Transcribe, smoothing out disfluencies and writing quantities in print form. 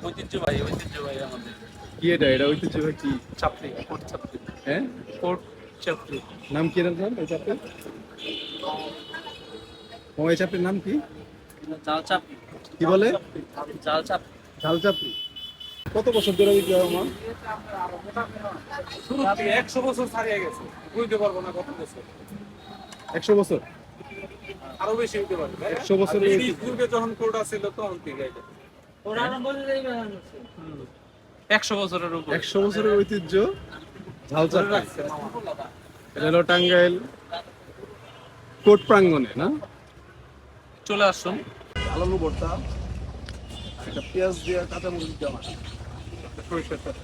ঐতিহ্যবাহী আমাদের। কি এটা ঐতিহ্যবাহী কি? চাপড়ি, কোট চাপড়ি। হ্যাঁ, কোট চাপড়ি। নাম কি এর নাম? এই চাপড়ি, ও এই চাপড়ির নাম কি? জাল চাপড়ি। কি বলে? জাল চাপড়ি। ঝাল চাপড়ি। কত বছর ধরে বিক্রি হয় মা? শুরু থেকে 100 বছর ছাড়িয়ে গেছে, বুঝতে পারবো না কত বছর। 100 বছর? আরো বেশি হতে পারে। 100 বছরের ব্রিটিশ যুগে যখন কোটা ছিল তখন থেকে এটা। 100 বছরের উপর। 100 বছরের ঐতিহ্য ঝাল চাপড়ি। এটা হলো টাঙ্গাইল কোট প্রাঙ্গণে না? চলে আসুন। আলু ভর্তা, একটা পেঁয়াজ দিয়ে কাঁচামরিচ দেওয়া, সরিষার সাথে।